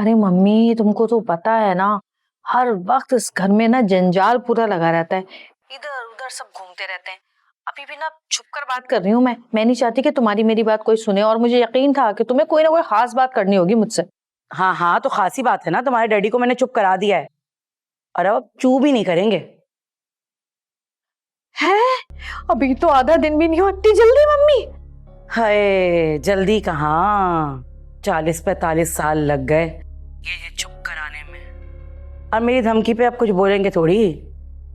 अरे मम्मी, तुमको तो पता है ना, हर वक्त इस घर में ना जंजाल पूरा लगा रहता है। इधर उधर सब घूमते रहते हैं। अभी भी ना छुप कर बात कर रही हूँ। मैं नहीं चाहती कि तुम्हारी मेरी बात कोई सुने, और मुझे यकीन था कि तुम्हें कोई ना कोई खास बात करनी होगी मुझसे। हाँ हाँ, तो खासी बात है ना, तुम्हारे डैडी को मैंने चुप करा दिया है और अब चू भी नहीं करेंगे। है? अभी तो आधा दिन भी नहीं हुआ, इतनी जल्दी मम्मी? हाय, जल्दी कहाँ, 40-45 साल लग गए ये चुप कराने में। और मेरी धमकी पे अब कुछ बोलेंगे थोड़ी,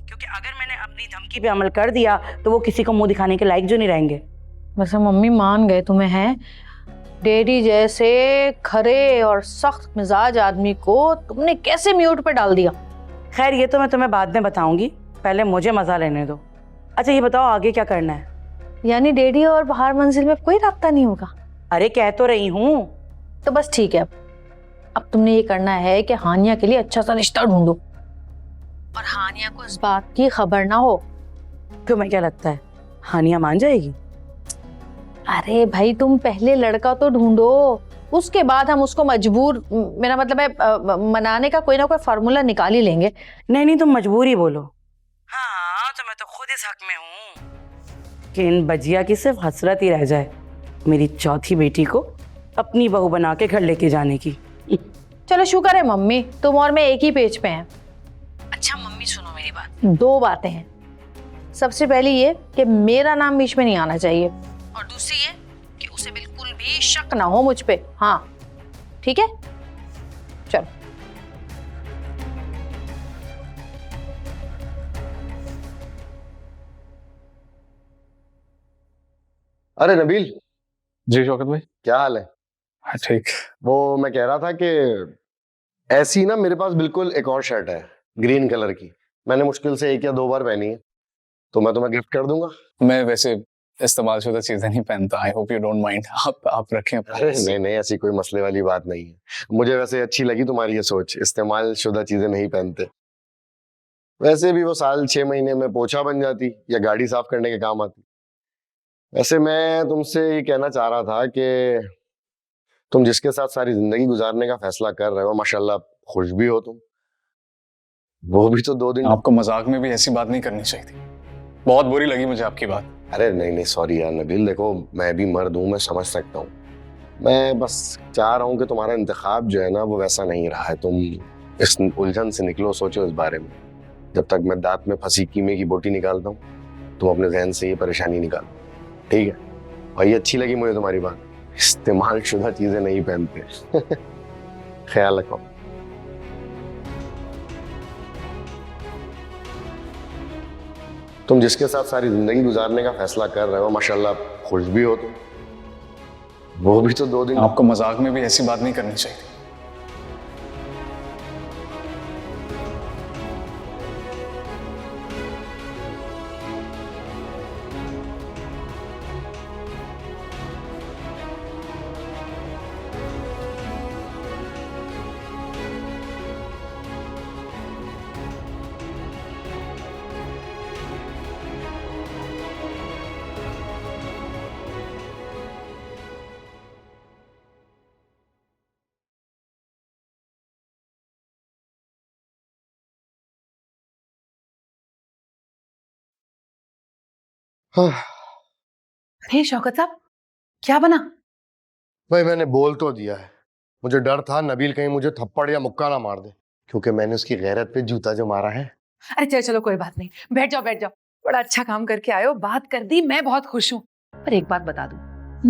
क्योंकि अगर मैंने अपनी धमकी पे अमल कर दिया तो वो किसी को मुंह दिखाने के लायक जो नहीं रहेंगे। वैसे मम्मी मान गए तुम्हें, हैं डैडी जैसे खरे और सख्त मिजाज आदमी को तुमने कैसे म्यूट पे डाल दिया? खैर, ये तो मैं तुम्हें बाद में बताऊंगी, पहले मुझे मजा लेने दो। अच्छा ये बताओ आगे क्या करना है? यानी डैडी और बाहर मंजिल में कोई राब्ता नहीं होगा? अरे कह तो रही हूँ। तो बस ठीक है, अब तुमने ये करना है कि हानिया के लिए अच्छा सा रिश्ता ढूंढो, और हानिया को इस बात की खबर ना हो। तुम्हें क्या लगता है हानिया मान जाएगी? अरे भाई, तुम पहले लड़का तो ढूंढो, उसके बाद हम उसको मजबूर, मेरा मतलब है मनाने का कोई ना कोई फार्मूला निकाल ही लेंगे। नहीं, तुम मजबूरी बोलो। हाँ, तो मैं तो खुद इस हक में हूँ कि इन बजिया की सिर्फ हसरत ही रह जाए मेरी चौथी बेटी को अपनी बहू बना के घर लेके जाने की। चलो शुक्र है मम्मी, तुम और मैं एक ही पेज पे हैं। अच्छा मम्मी सुनो मेरी बात, 2 बातें हैं। सबसे पहली ये कि मेरा नाम बीच में नहीं आना चाहिए, और दूसरी ये कि उसे बिल्कुल भी शक ना हो मुझ पे। हाँ ठीक है, चलो। अरे नबील। जी शौकत भाई। क्या हाल है? हाँ ठीक। वो मैं कह रहा था कि ऐसी ना मेरे पास बिल्कुल एक और शर्ट है, ग्रीन कलर की। मैंने मुश्किल से 1 या 2 बार पहनी है, तो मैं तुम्हें गिफ्ट कर दूंगा। मैं वैसे इस्तेमाल शुदा चीजें नहीं पहनता। I hope you don't mind. आप रखें। अरे नहीं, ऐसी कोई मसले वाली बात नहीं है। मुझे वैसे अच्छी लगी तुम्हारी ये सोच, इस्तेमाल शुदा चीजें नहीं पहनते। वैसे भी वो साल 6 महीने में पोछा बन जाती या गाड़ी साफ करने के काम आती। वैसे मैं तुमसे ये कहना चाह रहा था कि तुम जिसके साथ सारी जिंदगी गुजारने का फैसला कर रहे हो, माशाल्लाह खुश भी हो तुम। वो भी तो 2 दिन। आपको मजाक में भी ऐसी बात नहीं करनी चाहिए थी। बहुत बुरी लगी मुझे आपकी बात। अरे नहीं, सॉरी यार नबील, देखो मैं भी मर्द हूँ, मैं समझ सकता हूँ। मैं बस चाह रहा हूँ कि तुम्हारा इंतखाब जो है ना वो वैसा नहीं रहा है। तुम इस उलझन से निकलो, सोचो इस बारे में। जब तक मैं दांत में फंसी कीमे की बोटी निकालता हूँ, तुम अपने जहन से ये परेशानी निकालो, ठीक है? और ये अच्छी लगी मुझे तुम्हारी बात, इस्तेमाल शुदा चीजें नहीं पहनते। ख्याल रखो। तुम जिसके साथ सारी जिंदगी गुजारने का फैसला कर रहे हो, माशाल्लाह खुश भी हो तुम। वो भी तो 2 दिन। आपको मजाक में भी ऐसी बात नहीं करनी चाहिए थी। हाँ। हे शौकत साहब, क्या बना? भाई मैंने बोल तो दिया है। मुझे डर था नबील कहीं मुझे थप्पड़ या मुक्का ना मार दे, क्योंकि मैंने उसकी गैरत पे जूता जो मारा है। अरे चलो चलो, कोई बात नहीं, बैठ जाओ बैठ जाओ। बड़ा अच्छा काम करके आए हो, बात कर दी, मैं बहुत खुश हूँ। पर एक बात बता दूं,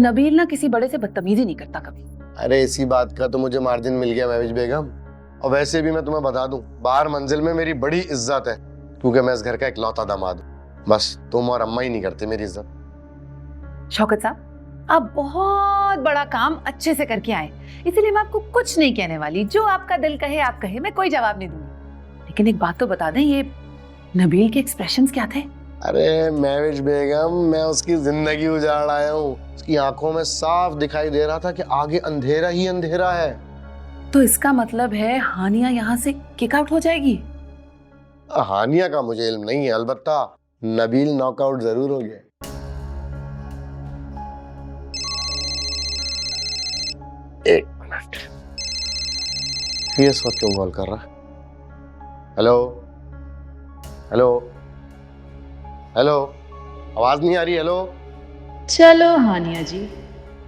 नबील ना किसी बड़े से बदतमीजी नहीं करता कभी। अरे इसी बात का तो मुझे मार्जिन मिल गया महविश बेगम। और वैसे भी मैं तुम्हें बता दूं, बाहर मंजिल में मेरी बड़ी इज्जत है, क्योंकि मैं इस घर का इकलौता दामाद हूँ। बस तुम और अम्मा ही नहीं करते मेरी इज्जत। शौकत साहब, आप बहुत बड़ा काम अच्छे से करके आए, इसीलिए मैं आपको कुछ नहीं कहने वाली। जो आपका दिल कहे आप कहे, मैं कोई जवाब नहीं दूंगी। लेकिन एक बात तो बता दें, ये नबील के एक्सप्रेशंस क्या थे? अरे महविश बेगम, मैं उसकी जिंदगी उजाड़ आया हूँ। उसकी आंखों में साफ दिखाई दे रहा था कि आगे अंधेरा ही अंधेरा है। तो इसका मतलब है हानिया यहाँ से किक आउट हो जाएगी? हानिया का मुझे इल्म नहीं है, अलबत्ता नबील नॉकआउट जरूर हो गया। एक मिनट। ये इस वक्त क्यों कॉल कर रहा है? हेलो हेलो हेलो, आवाज नहीं आ रही? हेलो। चलो हानिया जी,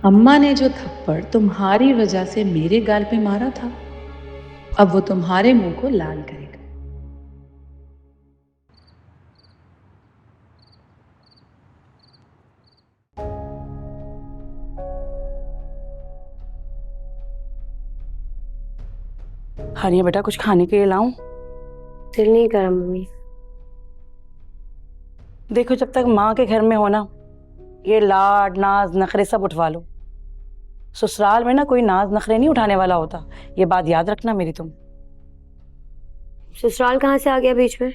अम्मा ने जो थप्पड़ तुम्हारी वजह से मेरे गाल पे मारा था, अब वो तुम्हारे मुंह को लाल करेगा। हानिया बेटा, कुछ खाने के लिए लाऊं? दिल नहीं करा मम्मी। देखो, जब तक माँ के घर में हो ना, ये लाड नाज नखरे सब उठवा लो। ससुराल में ना कोई नाज नखरे नहीं उठाने वाला होता, ये बात याद रखना मेरी तुम। ससुराल कहाँ से आ गया बीच में?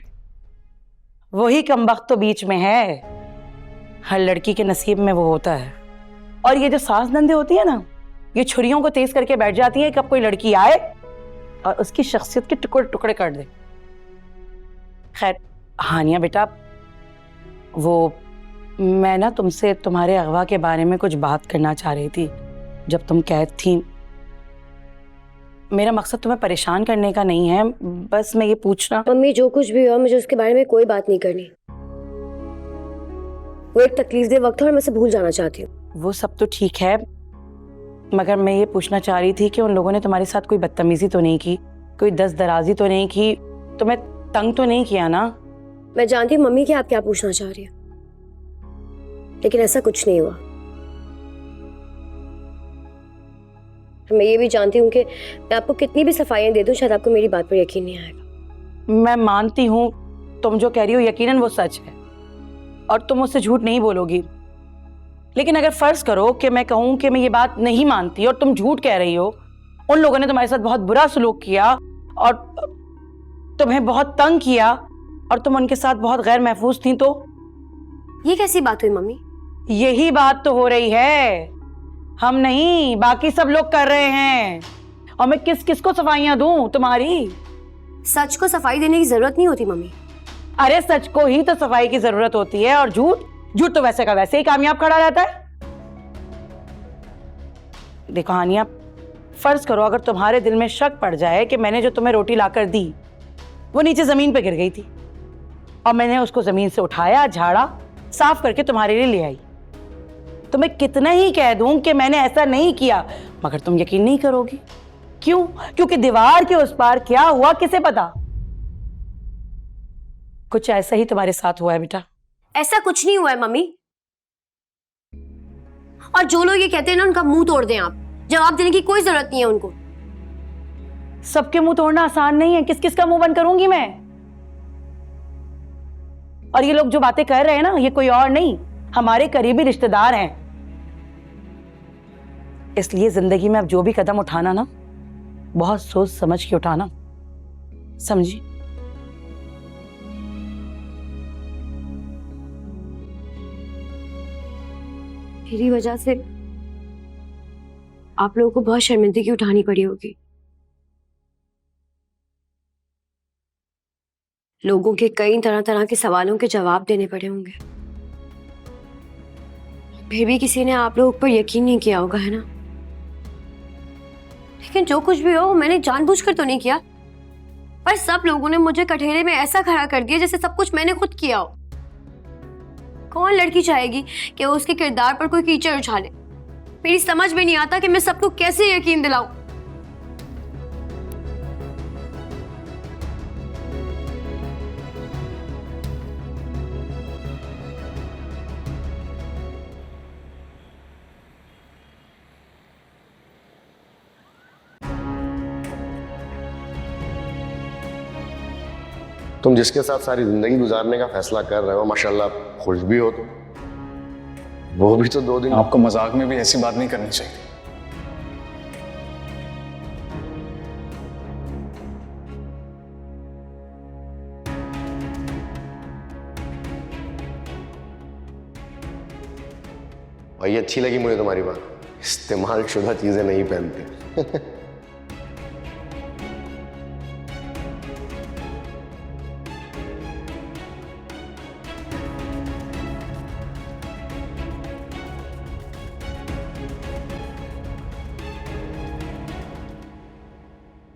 वही कमबख्त तो बीच में है, हर लड़की के नसीब में वो होता है। और ये जो सास नंदे होती है ना, ये छुरियों को तेज करके बैठ जाती है कब कोई लड़की आए और उसकी शख्सियत के टुकड़े टुकड़े कर दे। खैर हानिया बेटा, वो मैं ना तुमसे तुम्हारे अगवा के बारे में कुछ बात करना चाह रही थी जब तुम कैद थी। मेरा मकसद तुम्हें परेशान करने का नहीं है, बस मैं ये पूछना। मम्मी जो कुछ भी हुआ मुझे उसके बारे में कोई बात नहीं करनी। वो एक तकलीफदेह वक्त है और मैं उसे भूल जाना चाहती हूँ। वो सब तो ठीक है, मगर मैं ये पूछना चाह रही थी कि उन लोगों ने तुम्हारे साथ कोई बदतमीजी तो नहीं की, कोई दस्त दराजी तो नहीं की, तुम्हें तंग तो नहीं किया ना? मैं जानती हूँ मम्मी कि आप क्या पूछना चाह रही हैं, लेकिन ऐसा कुछ नहीं हुआ। मैं ये भी जानती हूँ कि मैं आपको कितनी भी सफाइयाँ दे दूँ, शायद आपको मेरी बात पर यकीन नहीं आएगा। मैं मानती हूँ तुम जो कह रही हो यकीनन वो सच है और तुम मुझसे झूठ नहीं बोलोगी, लेकिन अगर फर्ज करो कि मैं कहूँ कि मैं ये बात नहीं मानती और तुम झूठ कह रही हो, उन लोगों ने तुम्हारे साथ बहुत बुरा सलूक किया और तुम्हें बहुत तंग किया और तुम उनके साथ बहुत गैर महफूज थी, तो ये कैसी बात हुई मम्मी? यही बात तो हो रही है। हम नहीं, बाकी सब लोग कर रहे हैं और मैं किस किस को सफाइयां दूं तुम्हारी? सच को सफाई देने की जरूरत नहीं होती मम्मी। अरे सच को ही तो सफाई की जरूरत होती है, और झूठ तो वैसे का वैसे ही कामयाब खड़ा रहता है। देखो हानिया, फर्ज करो अगर तुम्हारे दिल में शक पड़ जाए कि मैंने जो तुम्हें रोटी लाकर दी वो नीचे जमीन पे गिर गई थी और मैंने उसको जमीन से उठाया, झाड़ा, साफ करके तुम्हारे लिए ले आई, तो मैं कितना ही कह दूं कि मैंने ऐसा नहीं किया, मगर तुम यकीन नहीं करोगी। क्यों? क्योंकि दीवार के उस पार क्या हुआ किसे पता। कुछ ऐसा ही तुम्हारे साथ हुआ है बेटा। ऐसा कुछ नहीं हुआ है मम्मी, और जो लोग ये कहते हैं ना उनका मुंह तोड़ दें आप। जवाब देने की कोई जरूरत नहीं है उनको। सबके मुंह तोड़ना आसान नहीं है, किस किस का मुंह बंद करूंगी मैं? और ये लोग जो बातें कर रहे हैं ना, ये कोई और नहीं, हमारे करीबी रिश्तेदार हैं। इसलिए जिंदगी में अब जो भी कदम उठाना ना, बहुत सोच समझ के उठाना, समझी? मेरी वजह से आप लोगों को बहुत शर्मिंदगी उठानी पड़ी होगी। लोगों के कई तरह तरह के सवालों के जवाब देने पड़े होंगे, फिर भी किसी ने आप लोगों पर यकीन नहीं किया होगा, है ना? लेकिन जो कुछ भी हो, मैंने जानबूझकर तो नहीं किया, पर सब लोगों ने मुझे कठघरे में ऐसा खड़ा कर दिया जैसे सब कुछ मैंने खुद किया हो। कौन लड़की चाहेगी कि वो उसके किरदार पर कोई कीचड़ उछाले? मेरी समझ में नहीं आता कि मैं सबको कैसे यकीन दिलाऊं। तुम जिसके साथ सारी जिंदगी गुजारने का फैसला कर रहे हो, माशाल्लाह खुश भी हो, तो वो भी तो 2 दिन। आपको मजाक में भी ऐसी बात नहीं करनी चाहिए। भाई अच्छी लगी मुझे तुम्हारी बात, इस्तेमाल शुदा चीजें नहीं पहनते।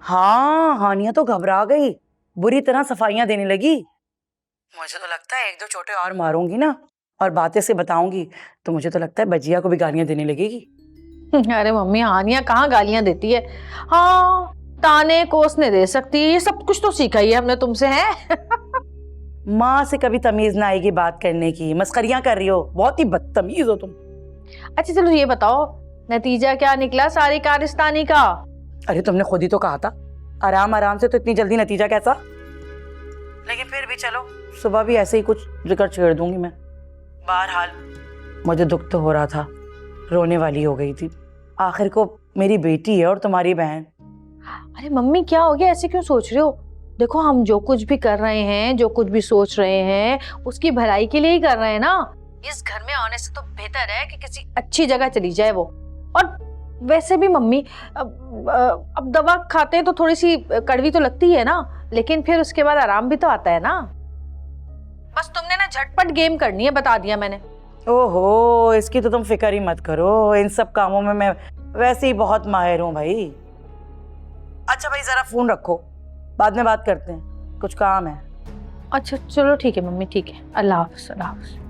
हाँ, हानिया तो घबरा गई, बुरी तरह सफाइयां देने लगी। मुझे तो लगता है 1-2 चोटे और मारूंगी ना और बातें से बताऊंगी तो मुझे तो लगता है बजिया को भी गालियां देने लगेगी। अरे मम्मी, हानिया कहाँ गालियां देती है। हाँ, ताने कोसने दे सकती है, ये सब कुछ तो सीखा ही है हमने तुमसे, है। माँ से कभी तमीज ना आएगी बात करने की, मस्करियां कर रही हो, बहुत ही बदतमीज हो तुम। अच्छा चलो ये बताओ, नतीजा क्या निकला सारी कारस्तानी का? अरे तुमने खुद ही तो कहा था आराम आराम से, तो इतनी जल्दी नतीजा कैसा? लेकिन फिर भी चलो, सुबह भी ऐसे ही कुछ जिक्र छेड़ दूंगी मैं। बहरहाल मुझे दुख तो हो रहा था, रोने वाली हो गई थी। आखिर को मेरी बेटी है और तुम्हारी बहन। अरे मम्मी क्या हो गया, ऐसे क्यों सोच रहे हो? देखो हम जो कुछ भी कर रहे हैं, जो कुछ भी सोच रहे हैं, उसकी भलाई के लिए ही कर रहे हैं ना। इस घर में आने से तो बेहतर है कि किसी अच्छी जगह चली जाए वो। और वैसे भी मम्मी, अब दवा खाते हैं तो थोड़ी सी कड़वी तो लगती है ना, लेकिन फिर उसके बाद आराम भी तो आता है ना। बस तुमने ना झटपट गेम करनी है, बता दिया मैंने। ओहो, इसकी तो तुम फिक्र ही मत करो, इन सब कामों में मैं वैसे ही बहुत माहिर हूँ भाई। अच्छा भाई जरा फोन रखो, बाद में बात करते हैं, कुछ काम है। अच्छा चलो ठीक है मम्मी, ठीक है, अल्लाह हाफ़िज़, अल्लाह हाफ़िज़।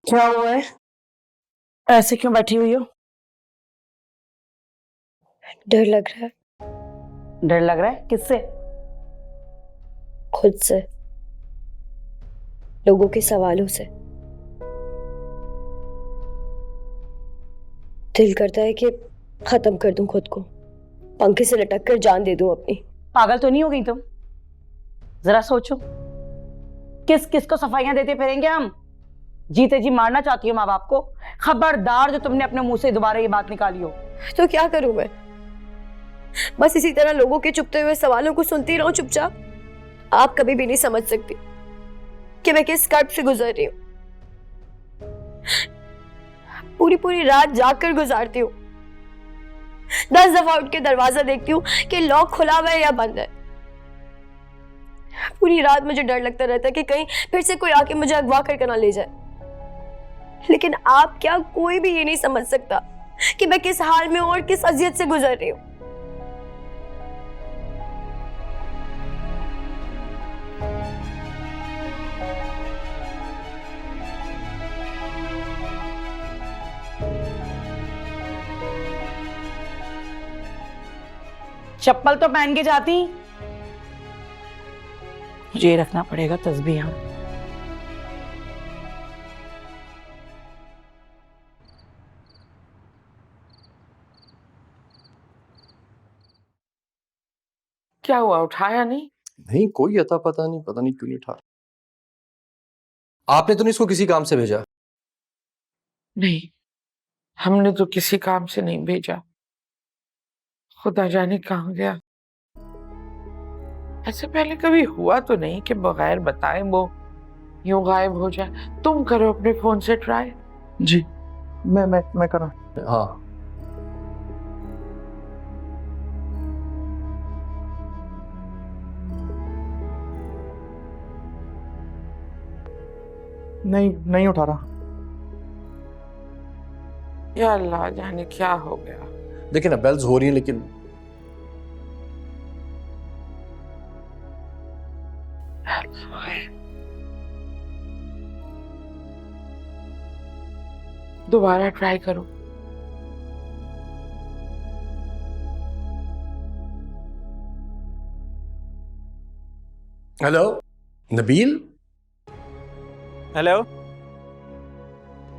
क्या हुआ है, ऐसे क्यों बैठी हुई हो? डर लग रहा है, डर लग रहा है? किससे? खुद से, लोगों के सवालों से। दिल करता है कि खत्म कर दूं खुद को, पंखे से लटक कर जान दे दूं अपनी। पागल तो नहीं हो गई तुम? जरा सोचो, किस किस को सफाइयां देते फिरेंगे हम? जीते जी मारना चाहती हो माँ बाप को? खबरदार जो तुमने अपने मुंह से दोबारा ये बात निकाली हो। तो क्या करूं मैं? बस इसी तरह लोगों के चुपते हुए सवालों को सुनती रहूं चुपचाप? आप कभी भी नहीं समझ सकती कि मैं किस कर्ब से गुजर रही हूं। पूरी पूरी रात जाग कर गुजारती हूँ, 10 दफा उठ के दरवाजा देखती हूँ कि लॉक खुला हुआ है या बंद है। पूरी रात मुझे डर लगता रहता है कि कहीं फिर से कोई आके मुझे अगवा करके ना ले जाए। लेकिन आप क्या, कोई भी ये नहीं समझ सकता कि मैं किस हाल में और किस अजियत से गुजर रही हूँ। चप्पल तो पहन के जाती, मुझे ये रखना पड़ेगा तस्बीह यहाँ। क्या हुआ, उठाया नहीं? नहीं, कोई अता पता नहीं, पता नहीं क्यों नहीं उठा। आपने तो नहीं इसको किसी काम से भेजा? नहीं, हमने तो किसी काम से नहीं भेजा, खुदा जाने कहाँ गया। ऐसे पहले कभी हुआ तो नहीं कि बगैर बताए वो यूं गायब हो जाए। तुम करो अपने फोन से ट्राई। जी, मैं कर रहा हूँ। हाँ, नहीं उठा रहा। या अल्लाह, जाने क्या हो गया। देखिए ना, बेल्स हो रही हैं लेकिन दोबारा ट्राई करो। हेलो नबील। हेलो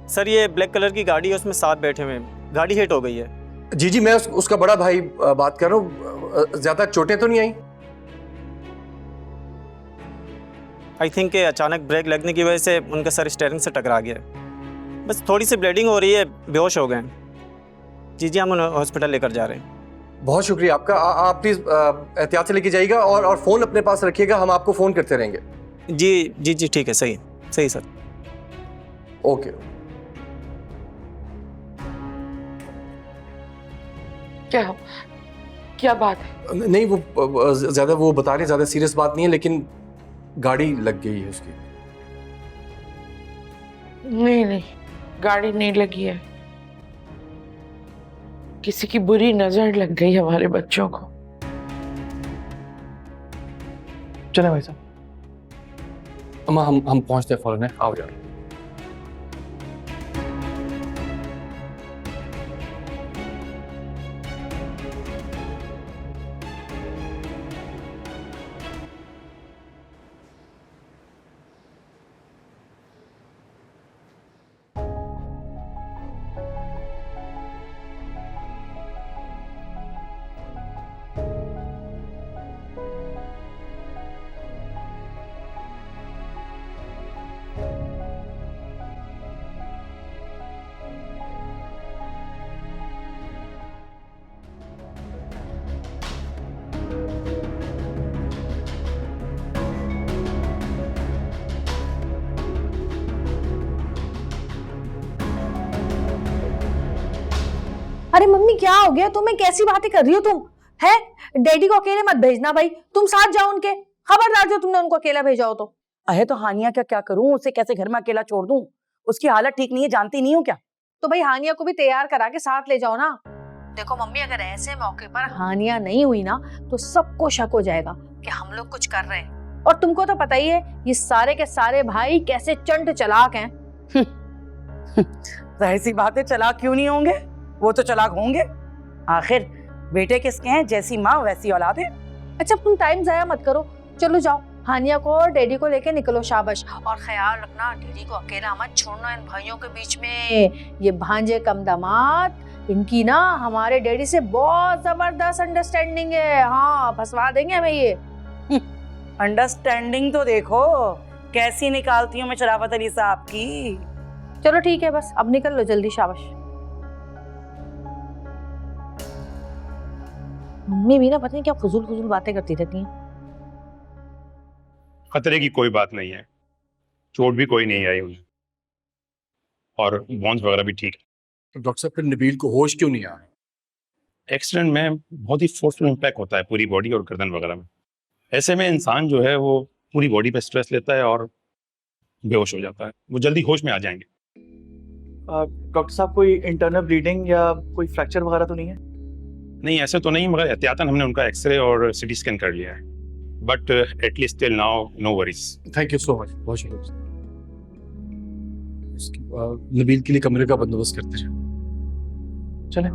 सर, ये ब्लैक कलर की गाड़ी है, उसमें 7 बैठे हुए हैं, गाड़ी हिट हो गई है। जी, मैं उसका बड़ा भाई बात कर रहा हूँ। ज्यादा चोटें तो नहीं आई? आई थिंक कि अचानक ब्रेक लगने की वजह से उनका सर स्टीयरिंग से टकरा गया है। बस थोड़ी सी ब्लीडिंग हो रही है, बेहोश हो गए हैं। जी, हम उन्हें हॉस्पिटल लेकर जा रहे हैं। बहुत शुक्रिया आपका। आप प्लीज एहतियात से लेके जाइएगा और फ़ोन अपने पास रखिएगा, हम आपको फ़ोन करते रहेंगे। जी ठीक है, सही सर। ओके। क्या क्या बात है? नहीं वो ज्यादा वो बता रहे ज्यादा सीरियस बात नहीं है, लेकिन गाड़ी लग गई है उसकी। नहीं नहीं, गाड़ी नहीं लगी है, किसी की बुरी नजर लग गई हमारे बच्चों को। चले भाई साहब, अम्मा हम पहुंचते हैं फौरन है, आओ यार। अरे मम्मी क्या हो गया तुम्हें, कैसी बातें कर रही हो तुम? है डैडी को अकेले मत भेजना भाई, तुम साथ जाओ उनके, खबरदार जो तुमने उनको अकेला भेजा हो तो। अरे तो हानिया का क्या करूं, उसे कैसे घर में अकेला छोड़ दूं? उसकी हालत ठीक नहीं है, जानती नहीं हूँ क्या? तो भाई हानिया को भी तैयार करा के साथ ले जाओ ना। देखो मम्मी, अगर ऐसे मौके पर हानिया नहीं हुई ना तो सबको शक हो जाएगा कि हम लोग कुछ कर रहे हैं। और तुमको तो पता ही है ये सारे के सारे भाई कैसे चंट चालाक हैं। जाहिर सी बात है, चालाक क्यों नहीं होंगे, वो तो चालाक होंगे। आखिर बेटे किसके हैं, जैसी माँ वैसी औलाद है। अच्छा तुम टाइम जाया मत करो, चलो जाओ हानिया को और डैडी को लेके निकलो, शाबाश। और ख्याल रखना डैडी को अकेला मत छोड़ना इन भाइयों के बीच में। ये भांजे कम दामाद, इनकी ना हमारे डैडी से बहुत जबरदस्त अंडरस्टैंडिंग है। हाँ फंसवा देंगे हमें ये। अंडरस्टैंडिंग तो देखो कैसी निकालती हूँ मैं शराफत अली साहब की। चलो ठीक है, बस अब निकल लो जल्दी, शाबाश। मम्मी भी ना पता नहीं क्या फजूल फजूल बातें करती रहती हैं। खतरे की कोई बात नहीं है, चोट भी कोई नहीं आई उन्हें, और बॉन्स वगैरह भी ठीक है। तो डॉक्टर साहब फिर नबील को होश क्यों नहीं आ रहा? एक्सीडेंट में बहुत ही फोर्सफुल इम्पैक्ट होता है पूरी बॉडी और गर्दन वगैरह में। ऐसे में इंसान जो है वो पूरी बॉडी पे स्ट्रेस लेता है और बेहोश हो जाता है, वो जल्दी होश में आ जाएंगे। डॉक्टर साहब कोई इंटरनल ब्लीडिंग या कोई फ्रैक्चर वगैरह तो नहीं है? नहीं ऐसे तो नहीं, मगर एहतियातन हमने उनका एक्सरे और सिटी स्कैन कर लिया है, but at least till now no worries. Thank you so much, बहुत शुक्रिया। नबील के लिए कमरे का बंदोबस्त करते हैं। चले।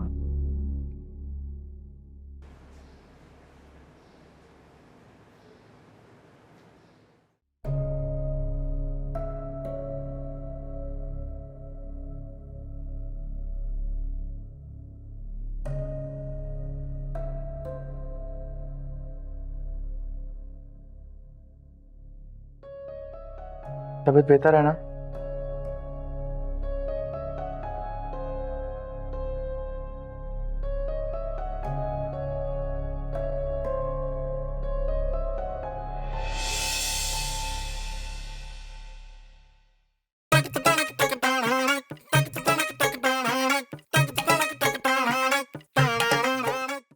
तबीयत बेहतर है ना?